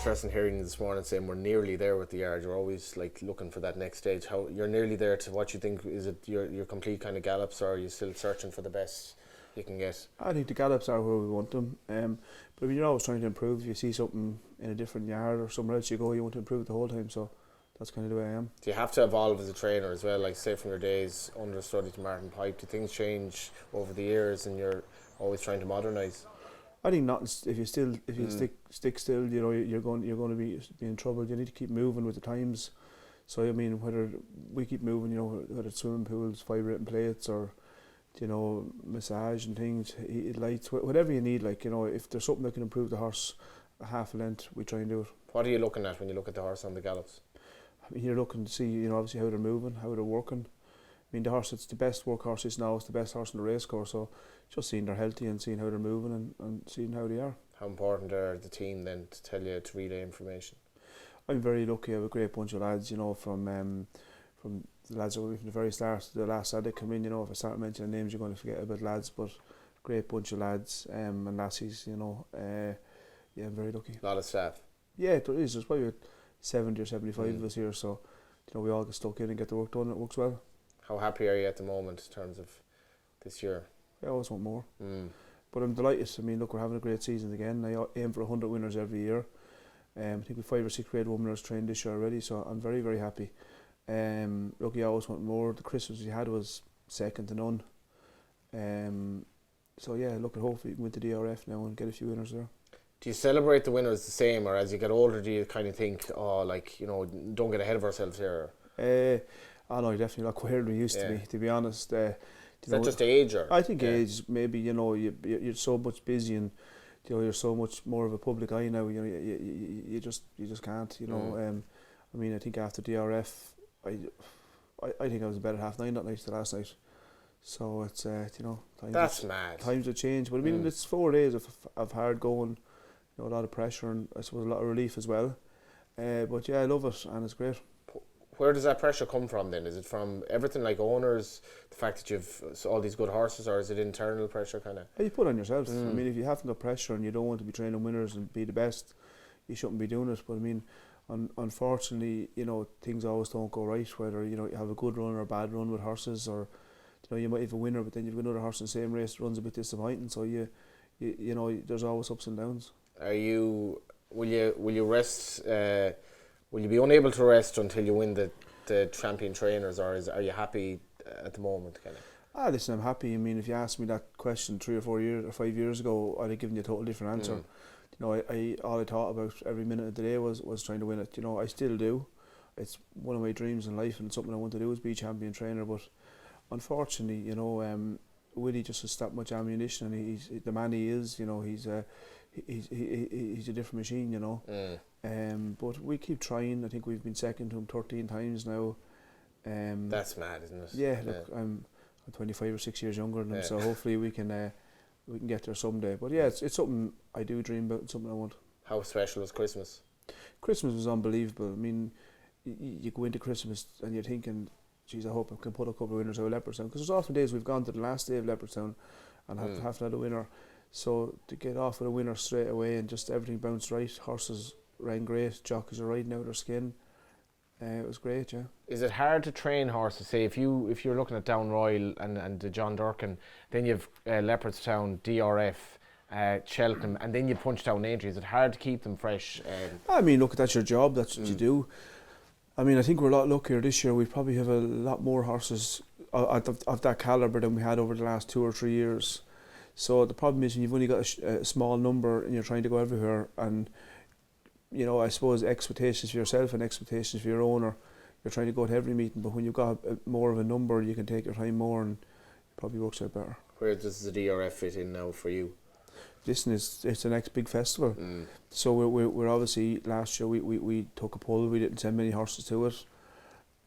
interesting hearing you this morning saying we're nearly there with the yard. You're always like looking for that next stage. How you're nearly there to what you think is it your complete kind of gallops, or are you still searching for the best you can get? I think the gallops are where we want them. But I mean, you're always trying to improve. If you see something in a different yard or somewhere else you go, you want to improve the whole time. So that's kind of the way I am. Do you have to evolve as a trainer as well? Like say from your days understudy to Martin Pipe, do things change over the years and you're always trying to modernise? I think not. If you stick still, you know, you're going to be in trouble. You need to keep moving with the times. So I mean, whether we keep moving, you know, whether it's swimming pools, vibrating plates, or you know, massage and things, heated lights, whatever you need. Like, you know, if there's something that can improve the horse a half a length, we try and do it. What are you looking at when you look at the horse on the gallops? I mean, you're looking to see, you know, obviously how they're moving, how they're working. I mean, the horse, it's the best workhorse now, it's the best horse in the race course, so just seeing they're healthy and seeing how they're moving and seeing how they are. How important are the team then to tell you to relay information? I'm very lucky. I have a great bunch of lads, you know, from the lads that were from the very start, the last side they come in, you know, if I start mentioning names you're going to forget about lads, but great bunch of lads and lassies, you know. Yeah, I'm very lucky. A lot of staff? Yeah, there is. There's probably 70 or 75 of us here, so you know, we all get stuck in and get the work done. It works well. How happy are you at the moment in terms of this year? I always want more, but I'm delighted. I mean, look, we're having a great season again. I aim for 100 winners every year. I think we've 5 or 6 grade 1 winners trained this year already, so I'm very, very happy. Look, I always want more. The Christmas we had was second to none. So yeah, look, hopefully we can win the DRF now and get a few winners there. Do you celebrate the winners the same, or as you get older do you kind of think, oh, like, you know, don't get ahead of ourselves here? I know, definitely a lot quieter than we used to be honest. Is that just age? Or? I think age, maybe, you know, you're so much busy and you know, you're so much more of a public eye now, you know, you just can't, you know. I mean, I think after DRF, I think I was about at 9:30 that night, the last night. So it's, you know, that's mad. Times have changed, but I mean, it's 4 days of hard going, you know, a lot of pressure and I suppose a lot of relief as well. But yeah, I love it and it's great. Where does that pressure come from then? Is it from everything like owners, the fact that you've all these good horses, or is it internal pressure kind of? You put it on yourself. I mean, if you haven't got pressure and you don't want to be training winners and be the best, you shouldn't be doing it. But I mean, unfortunately, you know, things always don't go right, whether, you know, you have a good run or a bad run with horses, or, you know, you might have a winner, but then you've got another horse in the same race that runs a bit disappointing. So you know, there's always ups and downs. Will you rest? Will you be unable to rest until you win the champion trainers, or are you happy at the moment? Kind of? Listen, I'm happy. I mean, if you asked me that question 3 or 4 years or 5 years ago, I'd have given you a totally different answer. You know, I all I thought about every minute of the day was trying to win it. You know, I still do. It's one of my dreams in life, and something I want to do is be champion trainer. But unfortunately, you know, Willie just has that much ammunition, and he's the man he is. You know, he's a different machine. You know. But we keep trying. I think we've been second to him 13 times now. That's mad, isn't it? Yeah, look, I'm 25 or 6 years younger than him, so hopefully we can get there someday. But yeah, it's something I do dream about, something I want. How special was Christmas? Christmas was unbelievable. I mean, you go into Christmas and you're thinking, geez, I hope I can put a couple of winners out of Leopardstown, because there's often days we've gone to the last day of Leopardstown and haven't had a winner. So to get off with a winner straight away and just everything bounced right, horses ran great, jockeys are riding out their skin. It was great, yeah. Is it hard to train horses? Say if you're looking at Down Royal and the John Durkin, then you've Leopardstown, DRF, Cheltenham, and then you punch down Aintree. Is it hard to keep them fresh? I mean, look, that's your job. That's what you do. I mean, I think we're a lot luckier this year. We probably have a lot more horses of that calibre than we had over the last 2 or 3 years. So the problem is when you've only got a small number and you're trying to go everywhere, and you know, I suppose expectations for yourself and expectations for your owner, you're trying to go to every meeting, but when you've got more of a number, you can take your time more and it probably works out better. Where does the DRF fit in now for you? Listen, it's the next big festival. So we're obviously, last year we took a poll, we didn't send many horses to it.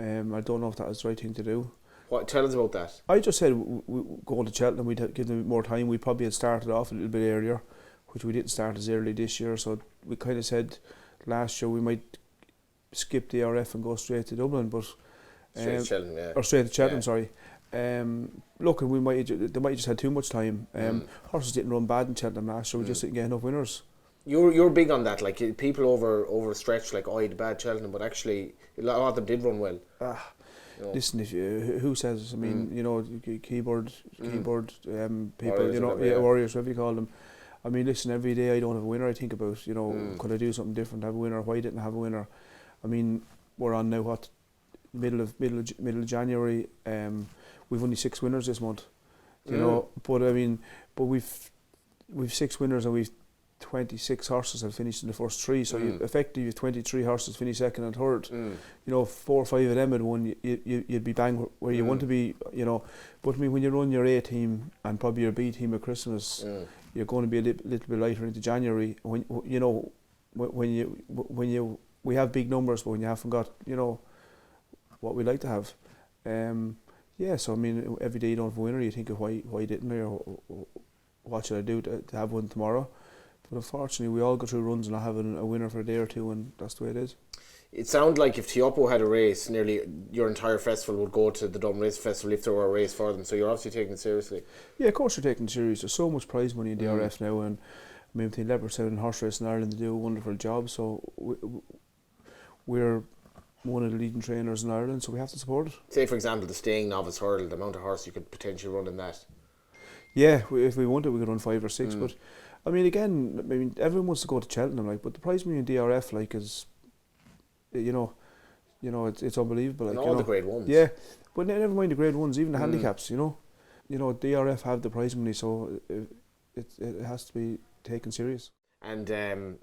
I don't know if that was the right thing to do. Tell us about that. I just said going to Cheltenham, we'd give them more time. We probably had started off a little bit earlier, which we didn't start as early this year, so we kind of said last year we might skip the DRF and go straight to Dublin, but straight to Cheltenham, yeah. Or straight to Cheltenham, sorry. Look, they might have just had too much time. Horses didn't run bad in Cheltenham last year, we just didn't get enough winners. You're big on that, like people overstretch, like the bad Cheltenham, but actually a lot of them did run well. Listen, if who says? I mean, keyboard people, Warriors, warriors, whatever you call them. I mean, listen, every day I don't have a winner, I think about, could I do something different, have a winner? Why didn't I have a winner? I mean, we're on now middle of January. We've only 6 winners this month, But I mean, we've 6 winners and we've 26 horses have finished in the first 3, so effectively you have 23 horses finish second and third. 4 or 5 of them had won, you'd be bang where you want to be, But I mean, when you run your A team and probably your B team at Christmas, you're going to be a little bit lighter into January. When we have big numbers, but when you haven't got what we like to have, so I mean, every day you don't have a winner, you think of why didn't I, or what should I do to have one tomorrow. But unfortunately, we all go through runs and not having a winner for a day or two, and that's the way it is. It sounds like if Tiopo had a race, nearly your entire festival would go to the Dublin Racing Festival if there were a race for them. So you're obviously taking it seriously. Yeah, of course you're taking it seriously. There's so much prize money in DRF now, and I mean, between Leopardstown and horse racing in Ireland, they do a wonderful job. So we're one of the leading trainers in Ireland, so we have to support it. Say, for example, the staying novice hurdle, the amount of horse you could potentially run in that. Yeah, if we wanted, we could run 5 or 6, but I mean, again, everyone wants to go to Cheltenham, but the prize money in DRF, is, it's unbelievable. And all the grade ones. Yeah, but never mind the grade ones, even the handicaps. DRF have the prize money, so it has to be taken serious. And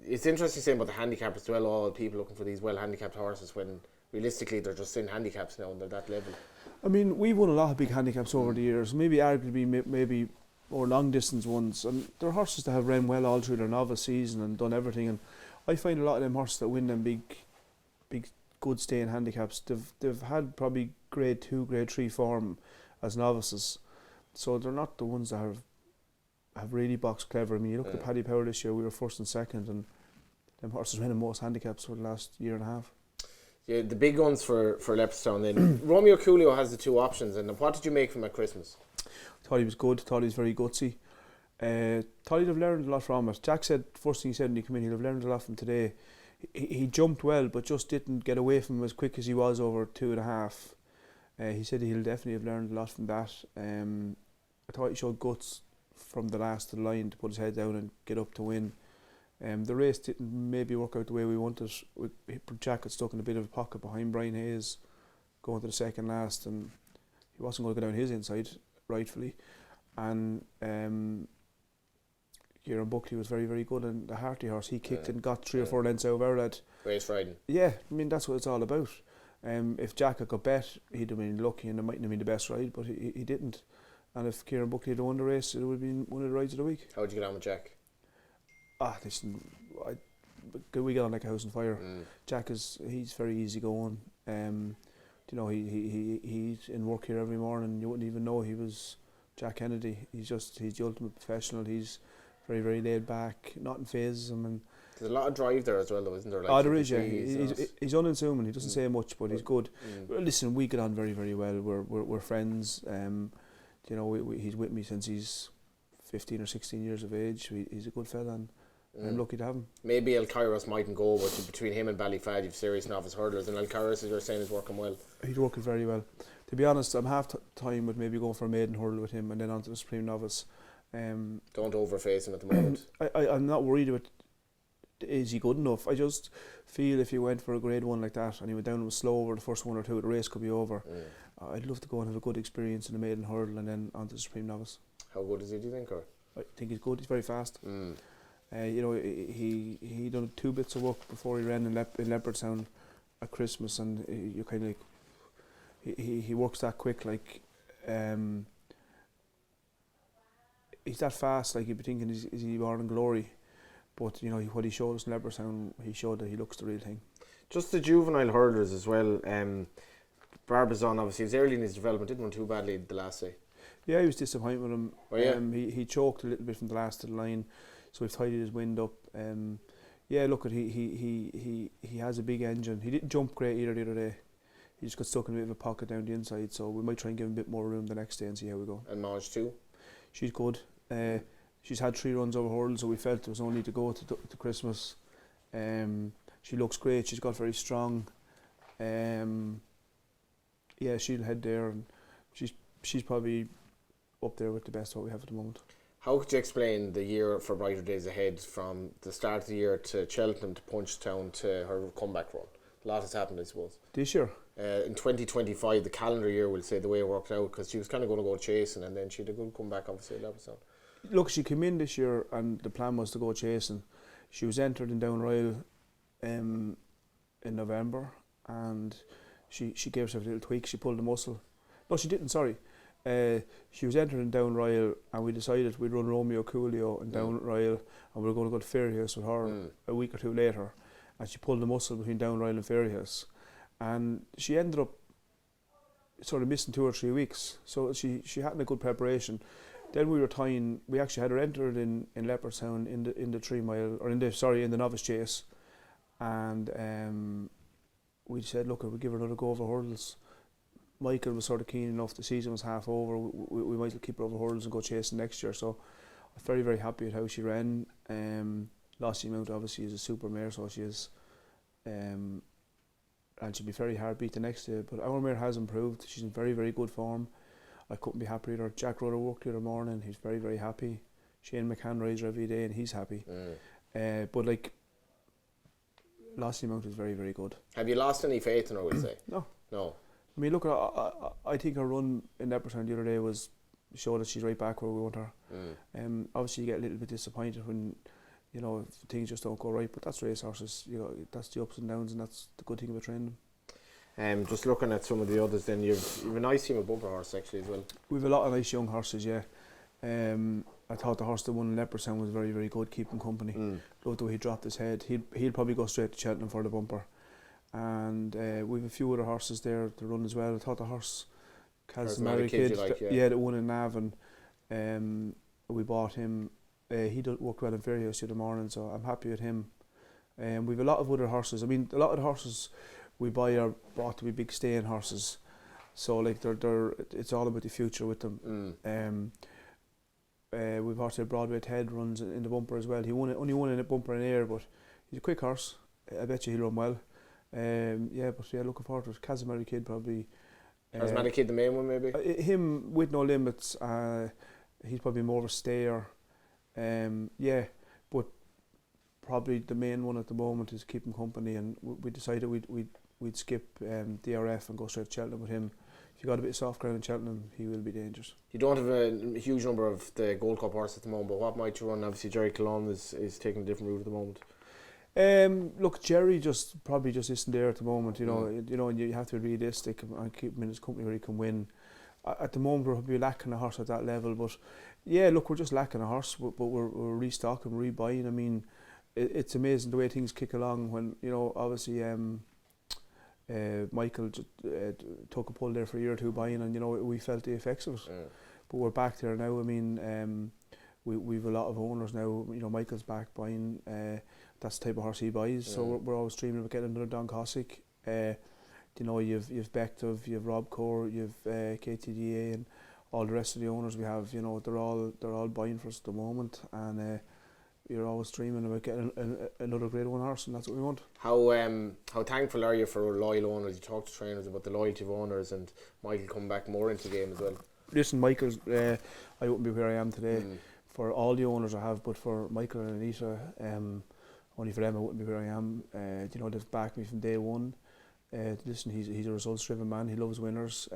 it's interesting saying about the handicap as well. All people looking for these well handicapped horses, when realistically they're just in handicaps now and they're that level. I mean, we've won a lot of big handicaps over the years. Maybe arguably maybe or long distance ones, and they're horses that have ran well all through their novice season and done everything. And I find a lot of them horses that win them big good staying handicaps, they've had probably grade 2, grade 3 form as novices, so they're not the ones that have really boxed clever. I mean, you look at Paddy Power this year, we were first and second, and them horses ran in most handicaps for the last year and a half. Yeah, the big ones for Leopardstown then. Romeo Coolio has the 2 options, and what did you make from him at Christmas? Thought he was good, thought he was very gutsy. Thought he'd have learned a lot from it. Jack said, first thing he said when he came in, he'd have learned a lot from today. He jumped well, but just didn't get away from him as quick as he was over 2.5. He said he'll definitely have learned a lot from that. I thought he showed guts from the last to the line to put his head down and get up to win. The race didn't maybe work out the way we wanted. Jack got stuck in a bit of a pocket behind Brian Hayes going to the second last, and he wasn't going to go down his inside, rightfully. And Kieran Buckley was very, very good, and the Harty horse, he kicked and got 3 or 4 lengths out of our lad. Race riding. Yeah, I mean, that's what it's all about. If Jack had got bet, he'd have been lucky and it mightn't have been the best ride, but he didn't. And if Kieran Buckley had won the race, it would have been one of the rides of the week. How did you get on with Jack? Listen, we get on like a house on fire. Jack he's very easy going. He's in work here every morning. You wouldn't even know he was Jack Kennedy. He's the ultimate professional. He's very, very laid back. Nothing phases him. And there's a lot of drive there as well, though, isn't there? Like there is, yeah. He's unassuming. He doesn't say much, but he's good. Well, listen, we get on very, very well. We're friends. He's with me since he's 15 or 16 years of age. He's a good fella, and I'm lucky to have him. Maybe El Cairos mightn't go, but between him and Ballyfad, you've serious novice hurdlers, and El Cairos, as you're saying, is working well. He's working very well. To be honest, I'm half time with maybe going for a maiden hurdle with him and then onto the Supreme Novice. Don't overface him at the moment. I'm not worried about is he good enough. I just feel if he went for a grade 1 like that and he went down and was slow over the first 1 or 2, the race could be over. I'd love to go and have a good experience in a maiden hurdle and then onto the Supreme Novice. How good is he, do you think? Or? I think he's good. He's very fast. He done 2 bits of work before he ran in Leopardstown at Christmas, and you kind of like he works that quick. Like he's that fast. Like you'd be thinking, is he born in glory? But what he showed us in Leopardstown, he showed that he looks the real thing. Just the juvenile hurdlers as well. Barbizon, obviously, he was early in his development, didn't run too badly the last day. Yeah, he was disappointed with him. Oh, yeah? He choked a little bit from the last to the line, so we've tidied his wind up. Look, he has a big engine. He didn't jump great either the other day. He just got stuck in a bit of a pocket down the inside, so we might try and give him a bit more room the next day and see how we go. And Mange Tout? She's good. she's had 3 runs over hurdles, so we felt it was only to go to Christmas. She looks great. She's got very strong. Yeah, she'll head there, and she's probably up there with the best what we have at the moment. How could you explain the year for Brighterdaysahead from the start of the year to Cheltenham to Punchestown to her comeback run? A lot has happened, I suppose. This year? In 2025, the calendar year, we'll say, the way it worked out, because she was kind of going to go chasing, and then she had a good comeback, obviously, at Leopardstown. Look, she came in this year, and the plan was to go chasing. She was entered in Down Royal in November, and she gave herself a little tweak. She pulled a muscle. No, she didn't, sorry. She was entered in Down Royal, and we decided we'd run Romeo Coolio in Down Royal, and we were going to go to Fairyhouse with her a week or two later, and she pulled the muscle between Down Royal and Fairyhouse, and she ended up sort of missing 2 or 3 weeks. So she hadn't a good preparation. Then we were tying. We actually had her entered in Leopardstown in the 3 mile, or in the novice chase, and we said, look, we'll give her another go over hurdles. Michael was sort of keen enough. The season was half over. We might keep her over hurdles and go chasing next year. So I'm very, very happy with how she ran. Lassie Mount obviously is a super mare, so she is, and she'll be very hard beat the next day. But our mare has improved. She's in very, very good form. I couldn't be happier with her. Jack Rudder worked the other morning. He's very, very happy. Shane McCann rides her every day, and he's happy. But like, Lassie Mount is very, very good. Have you lost any faith in her, would you say? No. No. I mean, look, I think her run in Leopardstown the other day showed that she's right back where we want her. Obviously, you get a little bit disappointed when, you know, things just don't go right. But that's racehorses. You know, that's the ups and downs, and that's the good thing about training them. Just looking at some of the others, then you've a nice team of bumper horse actually as well. We've a lot of nice young horses, yeah. I thought the horse that won in Leopardstown was very, very good, keeping company. Loved the way he dropped his head. He'll probably go straight to Cheltenham for the bumper. And we've a few other horses there to run as well. I thought the horse, Casmary Kid, that won in Navan, we bought him. He worked well in Fairyhouse the other morning, so I'm happy with him. We've a lot of other horses. I mean, a lot of the horses we buy are bought to be big staying horses. So like it's all about the future with them. We've horse there, Broadway Ted runs in the bumper as well. He only won in the bumper in air, but he's a quick horse. I bet you he'll run well. Looking forward to it. Casmary Kid probably. Casmary Kid, the main one maybe? Him with No Limits, he's probably more of a stayer. But probably the main one at the moment is Keep Him Company, and we decided we'd skip DRF and go straight to Cheltenham with him. If you got a bit of soft ground in Cheltenham, he will be dangerous. You don't have a huge number of the Gold Cup horses at the moment, but what might you run? Obviously Jerry Cologne is taking a different route at the moment. Look, Jerry probably just isn't there at the moment. You know, and you have to be realistic and keep him in his company where he can win. At the moment, we're probably lacking a horse at that level. But yeah, look, we're just lacking a horse. But we're restocking, rebuying. I mean, it's amazing the way things kick along. When obviously, Michael took a pull there for a year or two buying, and we felt the effects of it. But we're back there now. I mean, we've a lot of owners now. Michael's back buying. That's the type of horse he buys. So we're always dreaming about getting another Don Cossack. You've Bectov, you've Rob Core, you've KTDA, and all the rest of the owners we have. They're all buying for us at the moment, and you're always dreaming about getting another Grade 1 horse, and that's what we want. How thankful are you for loyal owners? You talk to trainers about the loyalty of owners, and Michael come back more into the game as well. Listen, Michael's. I wouldn't be where I am today for all the owners I have, but for Michael and Anita, only for them I wouldn't be where I am. They've backed me from day one. Listen, he's a results-driven man. He loves winners.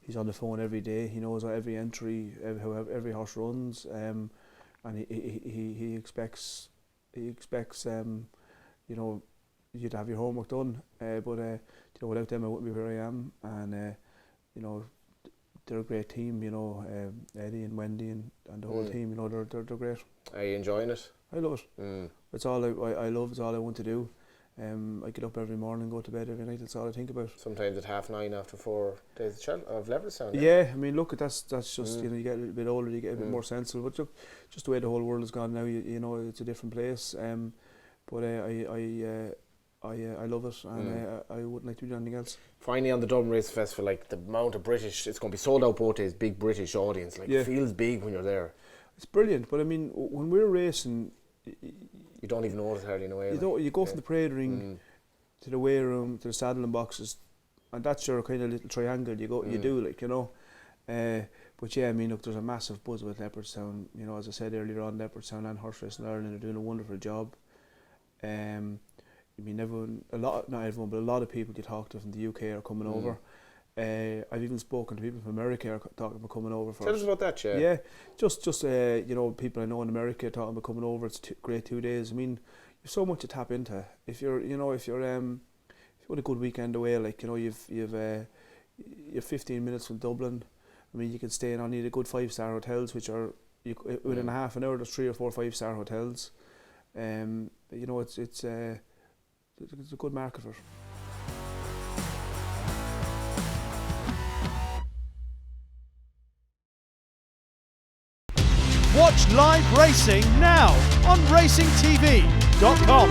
He's on the phone every day. He knows every entry, how every horse runs, and he expects you to have your homework done. But without them, I wouldn't be where I am. And they're a great team. Eddie and Wendy and the whole team. They're great. Are you enjoying it? I love it. It's all I love. It's all I want to do. I get up every morning, go to bed every night. That's all I think about. Sometimes at 9:30 after 4 days of Leopardstown. Yeah, I mean, look, that's just you get a little bit older, you get a bit more sensible. But just the way the whole world has gone now, it's a different place. But I love it, and I wouldn't like to do anything else. Finally, on the Dublin Racing Festival, like the amount of British, it's going to be sold out both days. Big British audience, it feels big when you're there. It's brilliant. But I mean, when we're racing, You don't even notice hardly in a way. you go from the parade ring to the weigh room to the saddling boxes, and that's your kind of little triangle. You do, like, you know. But yeah, I mean, look, there's a massive buzz with Leopardstown. You know, as I said earlier on, Leopardstown and Horse Racing Ireland are doing a wonderful job. I mean, not everyone, but a lot of people you talk to from the UK are coming over. I've even spoken to people from America are talking about coming over. Tell us about that, yeah. Yeah, just you know, people I know in America are talking about coming over. It's great 2 days. I mean, you've so much to tap into. If you're got a good weekend away, like, you know, you've 15 minutes from Dublin. I mean, you can stay in on either good 5-star hotels, which are within a half an hour. There's 3 or 4 5-star hotels. You know, it's a good market for it. Watch live racing now on racingtv.com.